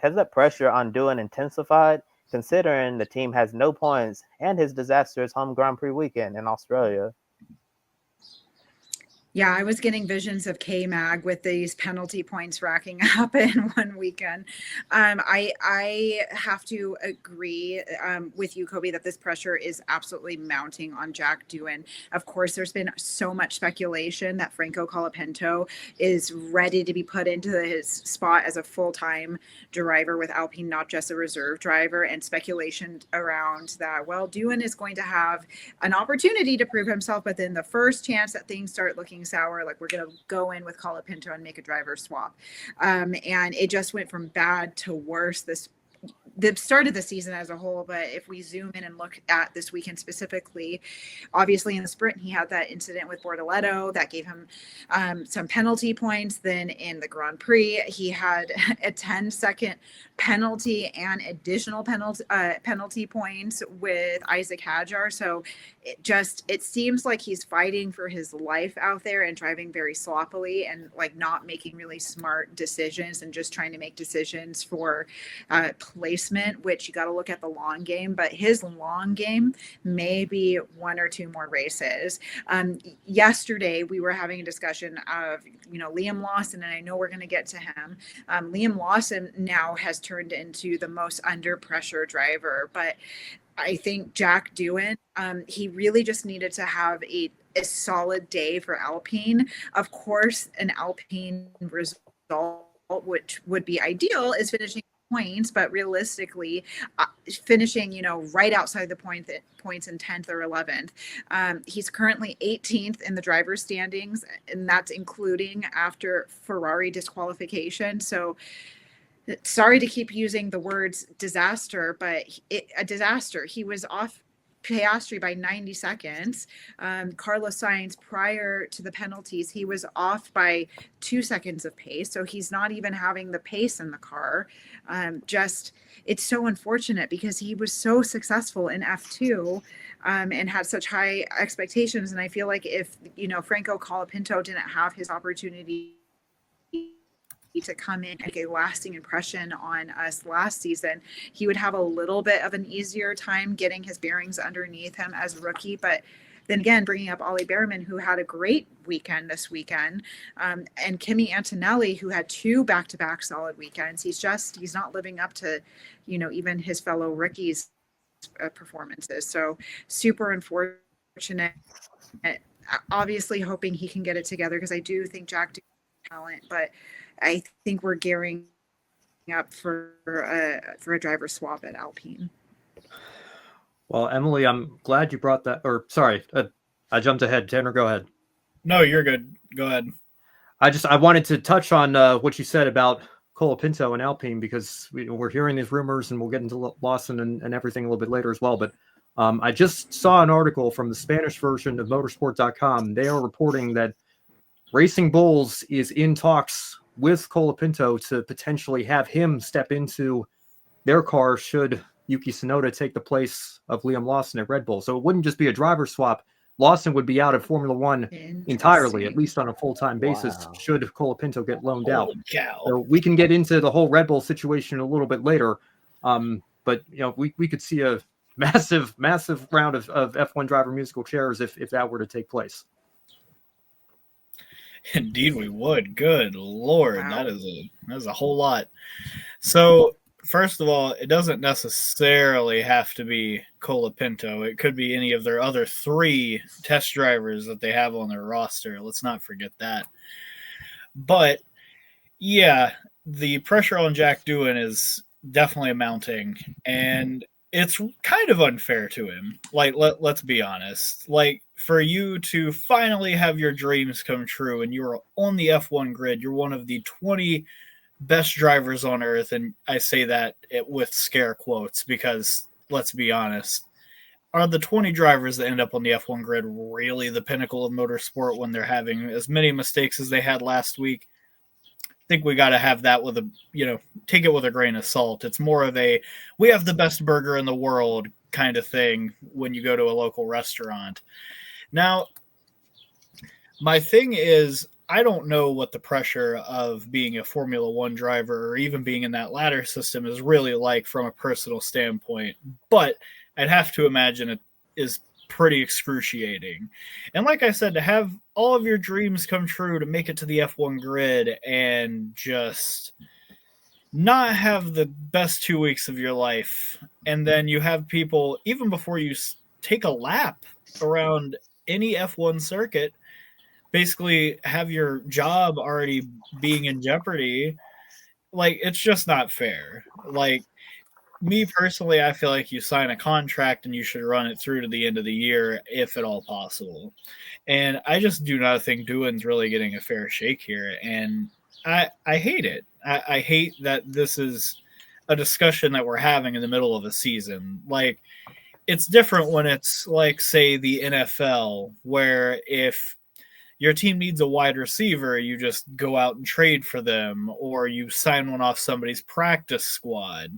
has that pressure on Doohan intensified, considering the team has no points and his disastrous home Grand Prix weekend in Australia? Yeah, I was getting visions of K-Mag with these penalty points racking up in one weekend. I have to agree with you, Kobe, that this pressure is absolutely mounting on Jack Doohan. Of course, there's been so much speculation that Franco Colapinto is ready to be put into his spot as a full-time driver with Alpine, not just a reserve driver, and speculation around that, well, Doohan is going to have an opportunity to prove himself, but then the first chance that things start looking sour, like we're going to go in with Colapinto and make a driver swap. And it just went from bad to worse the start of the season as a whole. But if we zoom in and look at this weekend specifically, obviously in the sprint, he had that incident with Bortoleto that gave him some penalty points. Then in the Grand Prix, he had a 10-second penalty and additional penalty points with Isaac Hadjar. So it seems like he's fighting for his life out there and driving very sloppily and like not making really smart decisions and just trying to make decisions for placement, which you got to look at the long game. But his long game may be one or two more races. Yesterday, we were having a discussion of, Liam Lawson, and I know we're going to get to him. Liam Lawson now has turned into the most under pressure driver, but I think Jack Doohan, he really just needed to have a solid day for Alpine. Of course, an Alpine result, which would be ideal, is finishing points, but realistically, finishing, right outside the points in 10th or 11th. He's currently 18th in the driver's standings, and that's including after Ferrari disqualification. So sorry to keep using the words disaster, but a disaster. He was off Piastri by 90 seconds. Carlos Sainz, prior to the penalties, he was off by 2 seconds of pace. So he's not even having the pace in the car. It's so unfortunate because he was so successful in F2 and had such high expectations. And I feel like if, Franco Colapinto didn't have his opportunity to come in and make a lasting impression on us last season, he would have a little bit of an easier time getting his bearings underneath him as a rookie. But then again, bringing up Ollie Behrman, who had a great weekend this weekend, and Kimi Antonelli, who had 2 back-to-back solid weekends. He's not living up to, even his fellow rookies' performances. So super unfortunate. Obviously hoping he can get it together, because I do think Jack Doohan has talent, but I think we're gearing up for a driver swap at Alpine. Well, Emily, I'm glad you brought that. Or sorry, I jumped ahead. Tanner, go ahead. No, you're good. Go ahead. I wanted to touch on what you said about Colapinto and Alpine, because we're hearing these rumors, and we'll get into Lawson and everything a little bit later as well. But I just saw an article from the Spanish version of motorsport.com. They are reporting that Racing Bulls is in talks with Colapinto to potentially have him step into their car should Yuki Tsunoda take the place of Liam Lawson at Red Bull. So it wouldn't just be a driver swap. Lawson would be out of Formula One entirely, at least on a full-time basis, should Colapinto get loaned out. So we can get into the whole Red Bull situation a little bit later. But we could see a massive round of F1 driver musical chairs if that were to take place. Indeed, we would. Good Lord, wow. That is a whole lot. So, first of all, it doesn't necessarily have to be Colapinto. It could be any of their other 3 test drivers that they have on their roster. Let's not forget that. But, yeah, the pressure on Jack Doohan is definitely mounting, and it's kind of unfair to him. Like, let's be honest. Like, for you to finally have your dreams come true and you're on the F1 grid, you're one of the 20 best drivers on earth, and I say that with scare quotes because, let's be honest, are the 20 drivers that end up on the F1 grid really the pinnacle of motorsport when they're having as many mistakes as they had last week? I think we got to have that with take it with a grain of salt. It's more of a, we have the best burger in the world kind of thing when you go to a local restaurant. Now, my thing is, I don't know what the pressure of being a Formula One driver or even being in that ladder system is really like from a personal standpoint, but I'd have to imagine it is pretty excruciating. And like I said, to have all of your dreams come true, to make it to the F1 grid and just not have the best 2 weeks of your life, and then you have people, even before you take a lap around any F1 circuit, basically have your job already being in jeopardy. Like, it's just not fair. Like, me personally, I feel like you sign a contract and you should run it through to the end of the year, if at all possible. And I just do not think Doohan's really getting a fair shake here. And I hate it. I hate that this is a discussion that we're having in the middle of a season. Like, it's different when it's like, say, the NFL, where if your team needs a wide receiver, you just go out and trade for them, or you sign one off somebody's practice squad.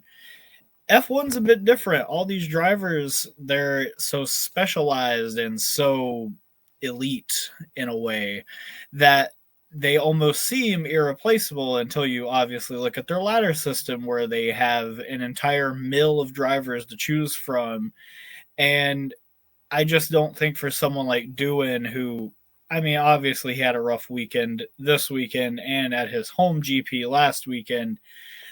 F1's a bit different. All these drivers, they're so specialized and so elite in a way that they almost seem irreplaceable until you obviously look at their ladder system, where they have an entire mill of drivers to choose from. And I just don't think for someone like Doohan, who, I mean, obviously he had a rough weekend this weekend and at his home GP last weekend,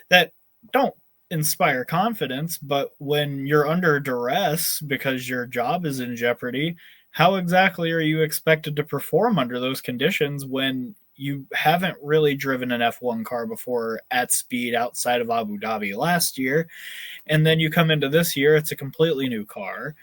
that don't inspire confidence. But when you're under duress because your job is in jeopardy, how exactly are you expected to perform under those conditions when you haven't really driven an F1 car before at speed outside of Abu Dhabi last year? And then you come into this year, it's a completely new car,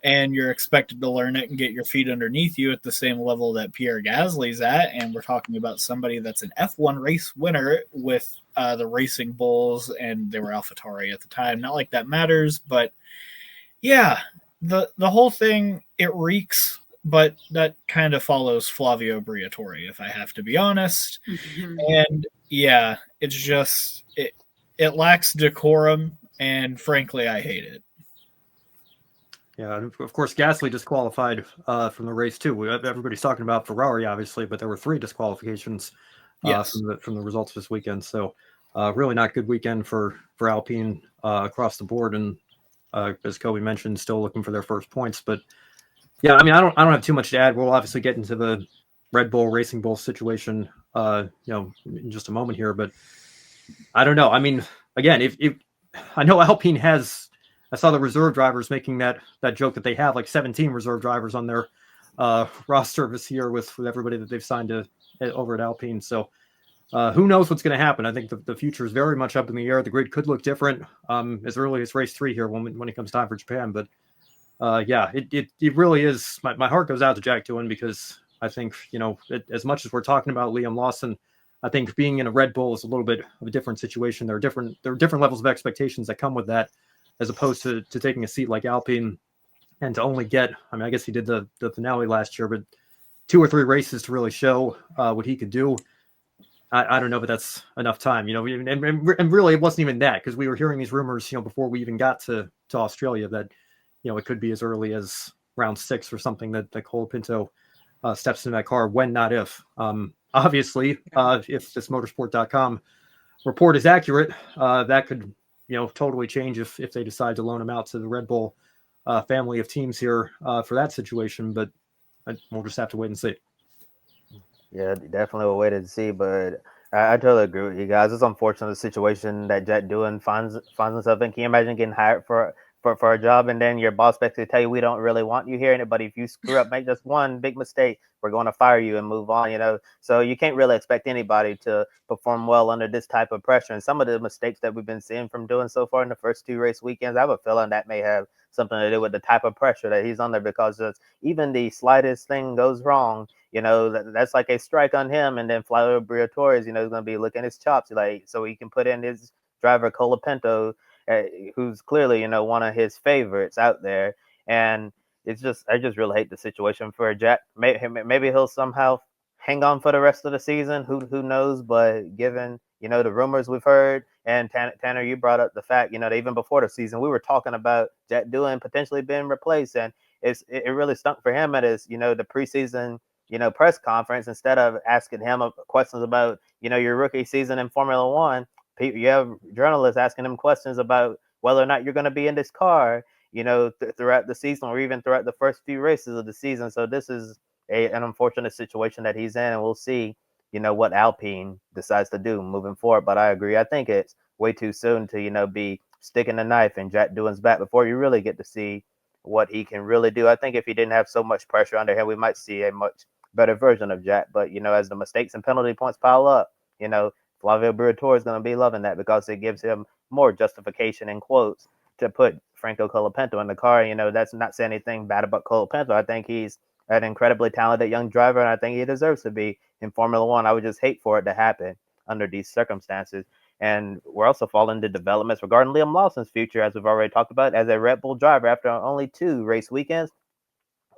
and you're expected to learn it and get your feet underneath you at the same level that Pierre Gasly's at. And we're talking about somebody that's an F1 race winner with the Racing Bulls, and they were AlphaTauri at the time. Not like that matters, but yeah, the whole thing, it reeks, but that kind of follows Flavio Briatore, if I have to be honest. Mhm. And yeah, it's just, it lacks decorum, and frankly, I hate it. Yeah, and of course, Gasly disqualified from the race too. Everybody's talking about Ferrari, obviously, but there were 3 disqualifications Yes. from the results this weekend. So, really not good weekend for Alpine across the board. And as Kobe mentioned, still looking for their first points. But yeah, I mean, I don't have too much to add. We'll obviously get into the Red Bull Racing Bull situation, in just a moment here. But I don't know. I mean, again, if I know Alpine has. I saw the reserve drivers making that joke that they have like 17 reserve drivers on their roster this year with everybody that they've signed over at Alpine. So who knows what's going to happen? I think the future is very much up in the air. The grid could look different as early as race 3 here when it comes time for Japan. But yeah, it really is. My heart goes out to Jack Doohan, because I think, as much as we're talking about Liam Lawson, I think being in a Red Bull is a little bit of a different situation. There are different levels of expectations that come with that, as opposed to taking a seat like Alpine and to only get, I mean, I guess he did the finale last year, but 2 or 3 races to really show what he could do. I don't know, but that's enough time, and really it wasn't even that, because we were hearing these rumors, before we even got to Australia, that, it could be as early as round 6 or something that Colapinto steps into that car, when, not if. Obviously, if this motorsport.com report is accurate, that could, totally change if they decide to loan him out to the Red Bull family of teams here for that situation. But we'll just have to wait and see. Yeah, definitely a way to see, but I totally agree with you guys. It's unfortunate the situation that Jack Doohan finds himself in. Can you imagine getting hired for a job, and then your boss basically tell you, we don't really want you here, but if you screw up, make just one big mistake, we're going to fire you and move on, So you can't really expect anybody to perform well under this type of pressure. And some of the mistakes that we've been seeing from Doohan so far in the first 2 race weekends, I have a feeling that may have something to do with the type of pressure that he's under, because just even the slightest thing goes wrong, that's like a strike on him. And then Flavio Briatore is, going to be licking his chops, so he can put in his driver Colapinto, who's clearly, one of his favorites out there. And I just really hate the situation for Jack. Maybe he'll somehow hang on for the rest of the season. Who knows? But given, the rumors we've heard, and Tanner, you brought up the fact, that even before the season, we were talking about Jack Doohan potentially being replaced. And it really stunk for him at his, the preseason, press conference, instead of asking him questions about, your rookie season in Formula One, you have journalists asking him questions about whether or not you're going to be in this car, throughout the season or even throughout the first few races of the season. So this is an unfortunate situation that he's in, and we'll see, what Alpine decides to do moving forward. But I agree. I think it's way too soon to, be sticking the knife in Jack Doohan's back before you really get to see what he can really do. I think if he didn't have so much pressure under him, we might see a much better version of Jack. But, as the mistakes and penalty points pile up, Flavio Briatore is going to be loving that, because it gives him more justification in quotes to put Franco Colapinto in the car. That's not saying anything bad about Colapinto. I think he's an incredibly talented young driver, and I think he deserves to be in Formula One. I would just hate for it to happen under these circumstances. And we're also falling into developments regarding Liam Lawson's future, as we've already talked about, as a Red Bull driver. After only 2 race weekends,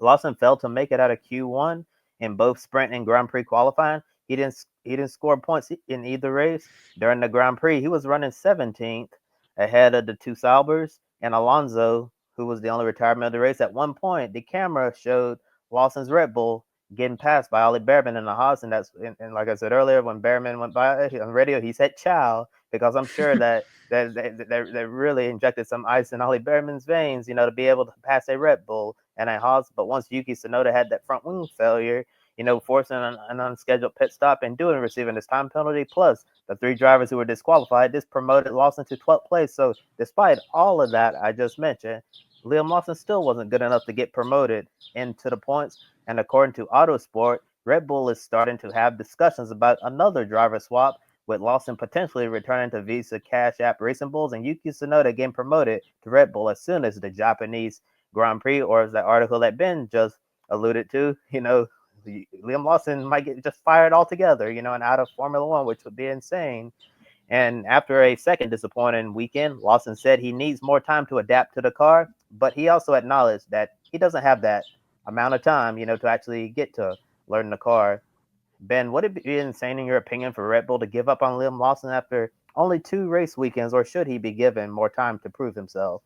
Lawson failed to make it out of Q1 in both sprint and Grand Prix qualifying. He didn't score points in either race. During the Grand Prix, he was running 17th ahead of the 2 Saubers and Alonso, who was the only retirement of the race. At one point, the camera showed Lawson's Red Bull getting passed by Ollie Behrman in the Haas, and and like I said earlier, when Behrman went by on radio, he said "ciao," because I'm sure that they really injected some ice in Ollie Behrman's veins, to be able to pass a Red Bull and a Haas. But once Yuki Tsunoda had that front wing failure, forcing an unscheduled pit stop and receiving this time penalty, plus the 3 drivers who were disqualified, this promoted Lawson to 12th place. So despite all of that I just mentioned, Liam Lawson still wasn't good enough to get promoted into the points. And according to Autosport, Red Bull is starting to have discussions about another driver swap, with Lawson potentially returning to Visa Cash App Racing Bulls and Yuki Tsunoda getting promoted to Red Bull as soon as the Japanese Grand Prix, or as the article that Ben just alluded to, Liam Lawson might get just fired altogether, and out of Formula One, which would be insane. And after a second disappointing weekend, Lawson said he needs more time to adapt to the car, but he also acknowledged that he doesn't have that amount of time, to actually get to learn the car. Ben, would it be insane in your opinion for Red Bull to give up on Liam Lawson after only 2 race weekends, or should he be given more time to prove himself?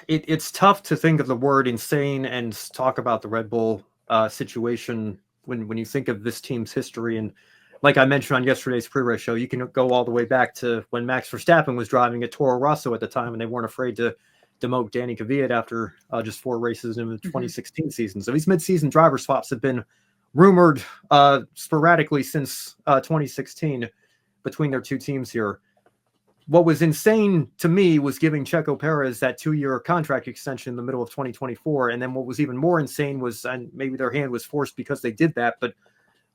It's tough to think of the word insane and talk about the Red Bull situation when you think of this team's history. And like I mentioned on yesterday's pre-race show, you can go all the way back to when Max Verstappen was driving at Toro Rosso at the time, and they weren't afraid to demote Danny Kvyat after just 4 races in the 2016 season. So these mid-season driver swaps have been rumored sporadically since 2016 between their 2 teams here. What was insane to me was giving Checo Perez that 2-year contract extension in the middle of 2024. And then what was even more insane was, and maybe their hand was forced because they did that, but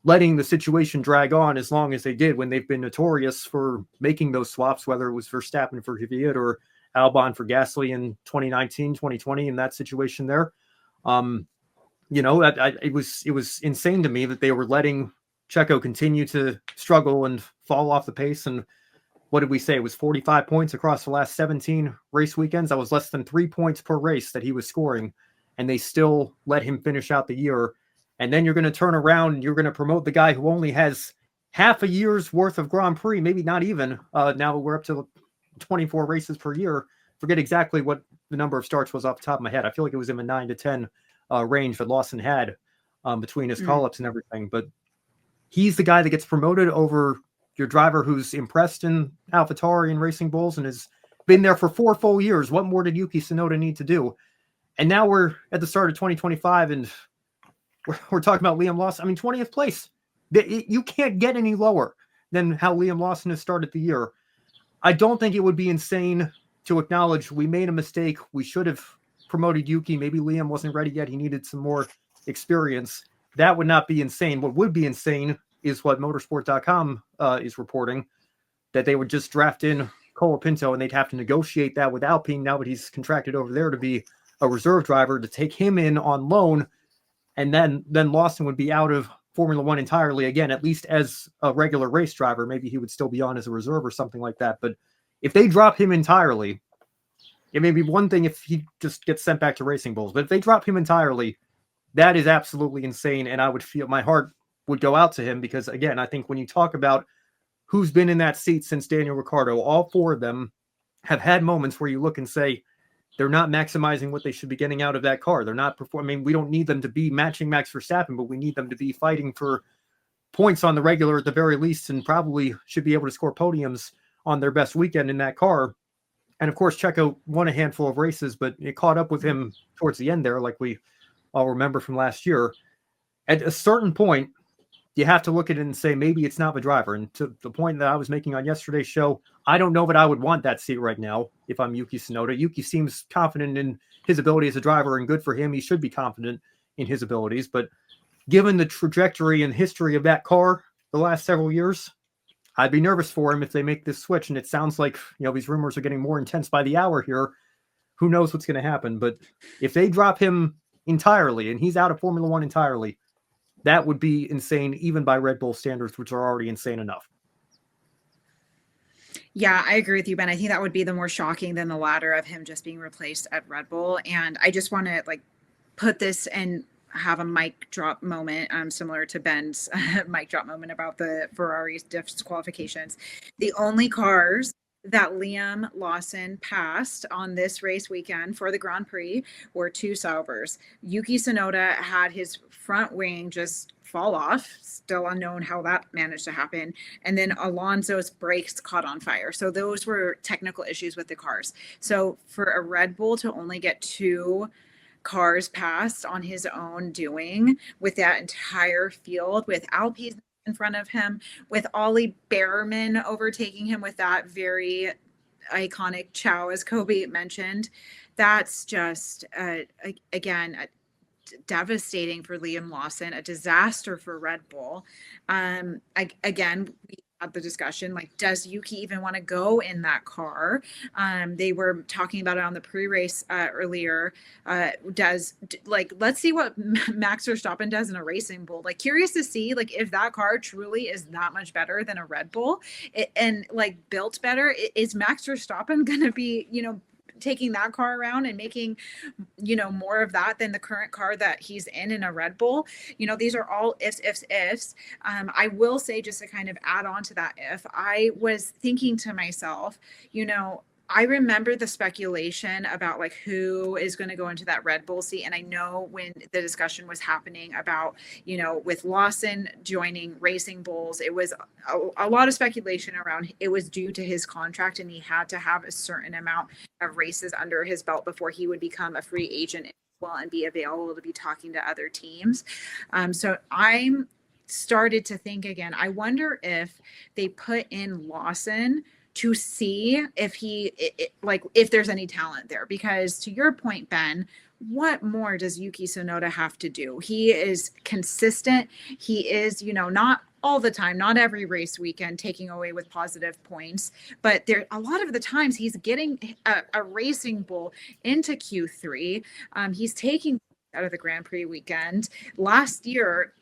letting the situation drag on as long as they did, when they've been notorious for making those swaps, whether it was Verstappen for Kvyat or Albon for Gasly in 2019, 2020, in that situation there. It was insane to me that they were letting Checo continue to struggle and fall off the pace. And what did we say? It was 45 points across the last 17 race weekends. That was less than 3 points per race that he was scoring, and they still let him finish out the year. And then you're going to turn around and you're going to promote the guy who only has half a year's worth of Grand Prix, maybe not even. Now we're up to 24 races per year. Forget exactly what the number of starts was off the top of my head. I feel like it was in the 9 to 10 range that Lawson had between his call-ups and everything. But he's the guy that gets promoted over your driver who's impressed in AlphaTauri and Racing Bulls and has been there for 4 full years. What more did Yuki Tsunoda need to do? And now we're at the start of 2025, and we're talking about Liam Lawson. I mean, 20th place. You can't get any lower than how Liam Lawson has started the year. I don't think it would be insane to acknowledge we made a mistake. We should have promoted Yuki. Maybe Liam wasn't ready yet. He needed some more experience. That would not be insane. What would be insane is what motorsport.com is reporting, that they would just draft in Colapinto and they'd have to negotiate that with Alpine now that he's contracted over there to be a reserve driver, to take him in on loan. And then Lawson would be out of Formula One entirely again, at least as a regular race driver. Maybe he would still be on as a reserve or something like that. But if they drop him entirely, it may be one thing if he just gets sent back to Racing Bulls. But if they drop him entirely, that is absolutely insane. And I would feel my heart would go out to him, because, again, I think when you talk about who's been in that seat since Daniel Ricciardo, all 4 of them have had moments where you look and say, they're not maximizing what they should be getting out of that car. They're not performing. We don't need them to be matching Max Verstappen, but we need them to be fighting for points on the regular at the very least, and probably should be able to score podiums on their best weekend in that car. And of course, Checo won a handful of races, but it caught up with him towards the end there, like we all remember from last year. At a certain point, you have to look at it and say, maybe it's not the driver. And to the point that I was making on yesterday's show, I don't know that I would want that seat right now if I'm Yuki Tsunoda. Yuki seems confident in his ability as a driver, and good for him. He should be confident in his abilities. But given the trajectory and history of that car the last several years, I'd be nervous for him if they make this switch. And it sounds like, these rumors are getting more intense by the hour here. Who knows what's going to happen? But if they drop him entirely and he's out of Formula One entirely, that would be insane, even by Red Bull standards, which are already insane enough. Yeah, I agree with you, Ben. I think that would be the more shocking than the latter of him just being replaced at Red Bull. And I just want to put this and have a mic drop moment, similar to Ben's mic drop moment about the Ferrari's disqualifications. The only cars that Liam Lawson passed on this race weekend for the Grand Prix were two Saubers. Yuki Tsunoda had his front wing just fall off, still unknown how that managed to happen, and then Alonso's brakes caught on fire. So those were technical issues with the cars. So for a Red Bull to only get two cars passed on his own doing, with that entire field, with Alpine in front of him, with Ollie Behrman overtaking him with that very iconic chow, as Kobe mentioned, that's just again devastating for Liam Lawson, a disaster for Red Bull. Again, we had the discussion, does Yuki even want to go in that car? They were talking about it on the pre-race earlier. Let's see what Max Verstappen does in a racing bull. Curious to see if that car truly is that much better than a Red Bull and built better. Is Max Verstappen going to be, taking that car around and making, more of that than the current car that he's in a Red Bull? These are all ifs. I will say, just to kind of add on to that, if I was thinking to myself, I remember the speculation about who is going to go into that Red Bull seat. And I know when the discussion was happening about, with Lawson joining Racing Bulls, it was a lot of speculation around it was due to his contract, and he had to have a certain amount of races under his belt before he would become a free agent and be available to be talking to other teams. So I'm started to think again, I wonder if they put in Lawson to see if if there's any talent there, because to your point, Ben, what more does Yuki Tsunoda have to do? He is consistent. He is, not all the time, not every race weekend taking away with positive points, but there a lot of the times he's getting a Racing Bull into Q3. He's taking out of the Grand Prix weekend. Last year,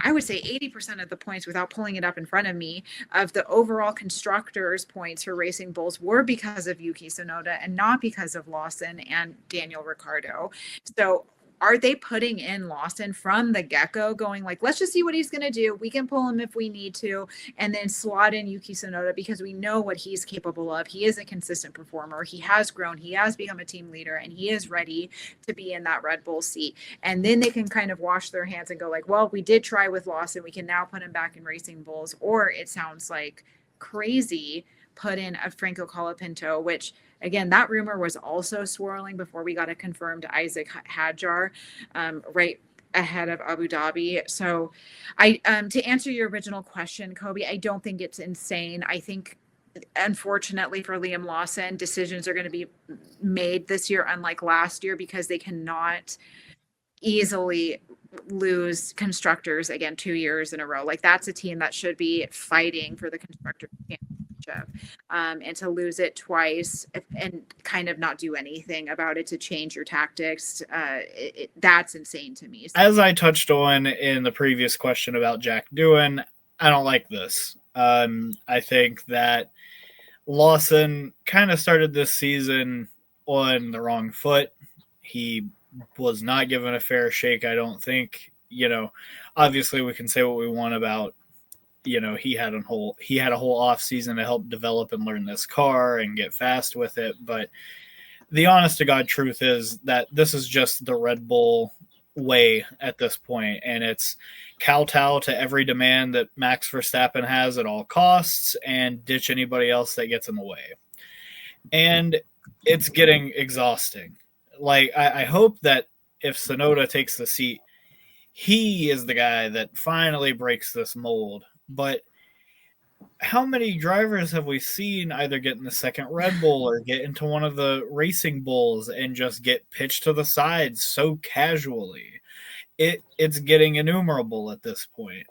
I would say 80% of the points, without pulling it up in front of me, of the overall constructors' points for Racing Bulls were because of Yuki Tsunoda and not because of Lawson and Daniel Ricciardo. So are they putting in Lawson from the get-go, going let's just see what he's going to do. We can pull him if we need to, and then slot in Yuki Tsunoda because we know what he's capable of. He is a consistent performer. He has grown. He has become a team leader, and he is ready to be in that Red Bull seat. And then they can kind of wash their hands and go well, we did try with Lawson. We can now put him back in Racing Bulls. Or it sounds like crazy, put in a Franco Colapinto, which again, that rumor was also swirling before we got a confirmed Isaac Hadjar right ahead of Abu Dhabi. So I to answer your original question, Kobe, I don't think it's insane. I think, unfortunately for Liam Lawson, decisions are going to be made this year unlike last year, because they cannot easily lose constructors again 2 years in a row. That's a team that should be fighting for the constructor championship, and to lose it twice and kind of not do anything about it to change your tactics, that's insane to me. As I touched on in the previous question about Jack Doohan, I don't like this. I think that Lawson kind of started this season on the wrong foot. He was not given a fair shake, I don't think. Obviously we can say what we want about, he had a whole off season to help develop and learn this car and get fast with it, but the honest to God truth is that this is just the Red Bull way at this point, and it's kowtow to every demand that Max Verstappen has at all costs and ditch anybody else that gets in the way. And it's getting exhausting. Like, I hope that if Tsunoda takes the seat, he is the guy that finally breaks this mold. But how many drivers have we seen either get in the second Red Bull or get into one of the racing bulls and just get pitched to the side so casually? It's getting innumerable at this point.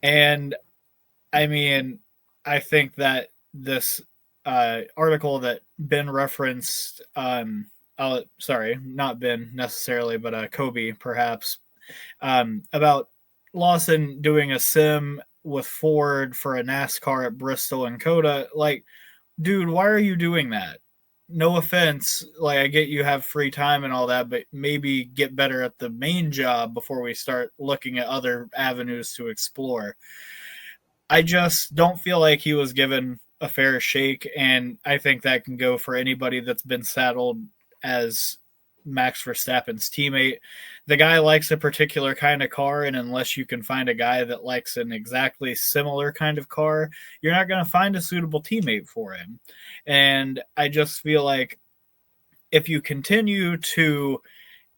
And I mean, I think that this article that Ben referenced, sorry, not Ben necessarily, but Kobe perhaps, about Lawson doing a sim with Ford for a NASCAR at Bristol and Coda. Like, dude, why are you doing that? No offense, like, I get you have free time and all that, but maybe get better at the main job before we start looking at other avenues to explore. I just don't feel like he was given a fair shake, and I think that can go for anybody that's been saddled as Max Verstappen's teammate. The guy likes a particular kind of car, and unless you can find a guy that likes an exactly similar kind of car, you're not going to find a suitable teammate for him. And I just feel like if you continue to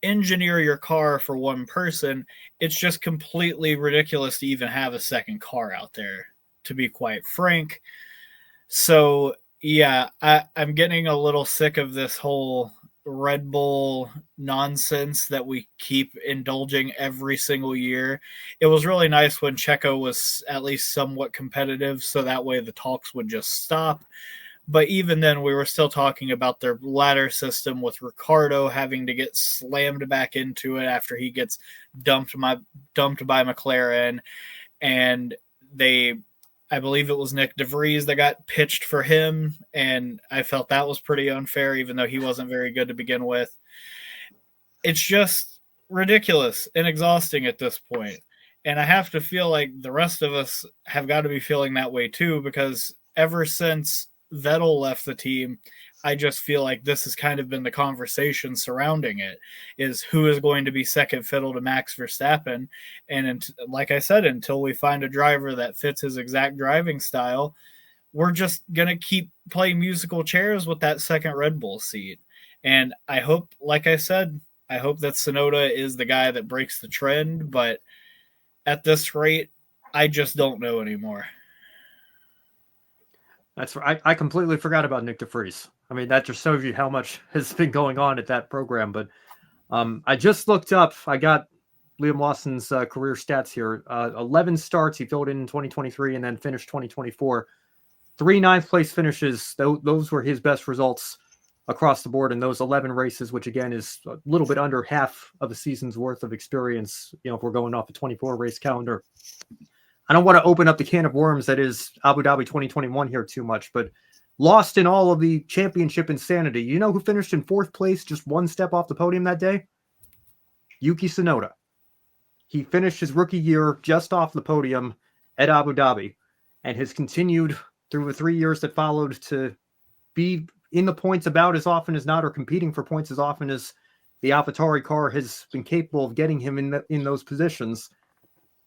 engineer your car for one person, it's just completely ridiculous to even have a second car out there, to be quite frank. So yeah, I'm getting a little sick of this whole Red Bull nonsense that we keep indulging every single year. It was really nice when Checo was at least somewhat competitive, so that way the talks would just stop. But even then, we were still talking about their ladder system with Ricciardo having to get slammed back into it after he gets dumped by McLaren. And I believe it was Nick DeVries that got pitched for him, and I felt that was pretty unfair, even though he wasn't very good to begin with. It's just ridiculous and exhausting at this point. And I have to feel like the rest of us have got to be feeling that way too, because ever since Vettel left the team, I just feel like this has kind of been the conversation surrounding it, is who is going to be second fiddle to Max Verstappen. And like I said, until we find a driver that fits his exact driving style, we're just going to keep playing musical chairs with that second Red Bull seat. And I hope, like I said, I hope that Tsunoda is the guy that breaks the trend, but at this rate, I just don't know anymore. That's right. I completely forgot about Nick DeVries. I mean, that just shows you how much has been going on at that program. But I just looked up. I got Liam Lawson's career stats here. 11 starts. He filled in 2023 and then finished 2024. 3 ninth-place finishes. Those were his best results across the board in those 11 races, which, again, is a little bit under half of a season's worth of experience, if we're going off a 24-race calendar. I don't want to open up the can of worms that is Abu Dhabi 2021 here too much, but lost in all of the championship insanity. You know who finished in 4th place, just one step off the podium that day? Yuki Tsunoda. He finished his rookie year just off the podium at Abu Dhabi and has continued through the 3 years that followed to be in the points about as often as not, or competing for points as often as the AlphaTauri car has been capable of getting him in those positions.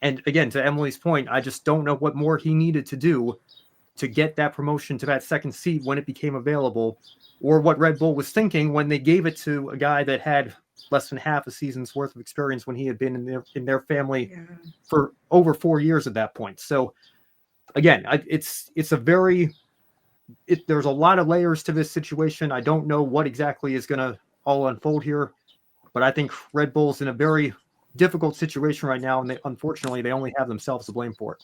And again, to Emily's point, I just don't know what more he needed to do to get that promotion to that second seat when it became available, or what Red Bull was thinking when they gave it to a guy that had less than half a season's worth of experience when he had been in their family for over 4 years at that point. So again, there's a lot of layers to this situation. I don't know what exactly is going to all unfold here, but I think Red Bull's in a very difficult situation right now, and unfortunately they only have themselves to blame for it.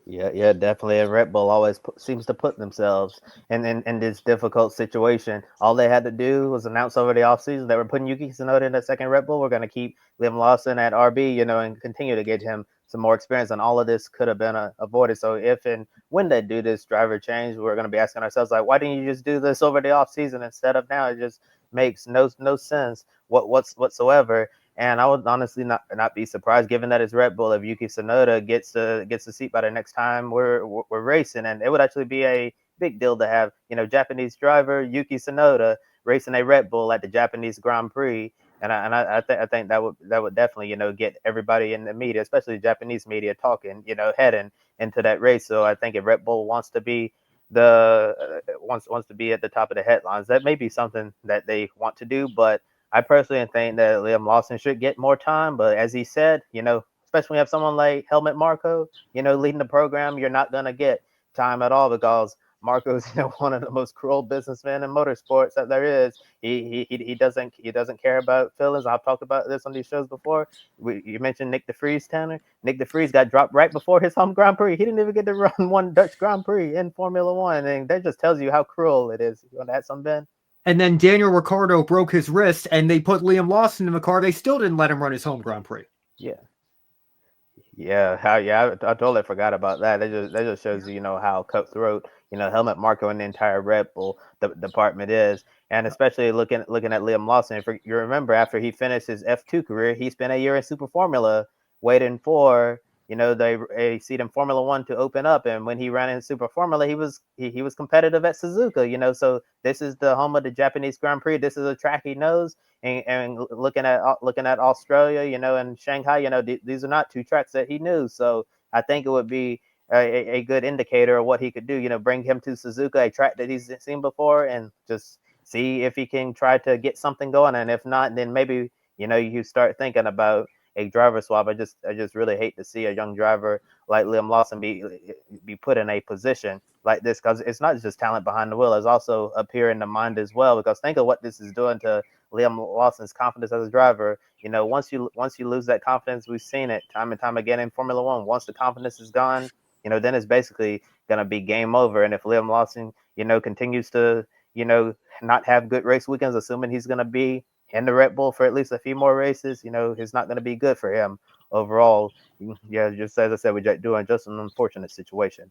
Yeah, definitely. And Red Bull always seems to put themselves in this difficult situation. All they had to do was announce over the offseason that we're putting Yuki Tsunoda in that second Red Bull. We're going to keep Liam Lawson at RB, and continue to get him some more experience. And all of this could have been avoided. So if and when they do this driver change, we're going to be asking ourselves, like, why didn't you just do this over the offseason instead of now? It just makes no sense whatsoever. And I would honestly not be surprised, given that it's Red Bull, if Yuki Tsunoda gets the seat by the next time we're racing. And it would actually be a big deal to have, Japanese driver Yuki Tsunoda racing a Red Bull at the Japanese Grand Prix. I think that would definitely, get everybody in the media, especially the Japanese media, talking, heading into that race. So I think if Red Bull wants to be wants to be at the top of the headlines, that may be something that they want to do. But I personally think that Liam Lawson should get more time. But as he said, especially when you have someone like Helmut Marko, leading the program, you're not gonna get time at all because Marco's one of the most cruel businessmen in motorsports that there is. He doesn't care about feelings. I've talked about this on these shows before. You mentioned Nick DeVries, Tanner. Nick DeVries got dropped right before his home Grand Prix. He didn't even get to run one Dutch Grand Prix in Formula One, and that just tells you how cruel it is. You want to add something, Ben? And then Daniel Ricciardo broke his wrist, and they put Liam Lawson in the car. They still didn't let him run his home Grand Prix. Yeah. I totally forgot about that. That just shows you, how cutthroat, Helmut Marko and the entire Red Bull department is, and especially looking at Liam Lawson. If you remember, after he finished his F2 career, he spent a year in Super Formula waiting for a seat in Formula One to open up. And when he ran in Super Formula, he was competitive at Suzuka. So this is the home of the Japanese Grand Prix. This is a track he knows. And looking at Australia, and Shanghai, these are not two tracks that he knew. So I think it would be a good indicator of what he could do. Bring him to Suzuka, a track that he's seen before, and just see if he can try to get something going. And if not, then maybe you start thinking about a driver swap. I just really hate to see a young driver like Liam Lawson be put in a position like this, because it's not just talent behind the wheel; it's also up here in the mind as well. Because think of what this is doing to Liam Lawson's confidence as a driver. Once you lose that confidence, we've seen it time and time again in Formula One. Once the confidence is gone, then it's basically gonna be game over. And if Liam Lawson, continues to, not have good race weekends, assuming he's gonna be in the Red Bull for at least a few more races, it's not gonna be good for him overall. Yeah, just as I said with Jack Doohan, just an unfortunate situation.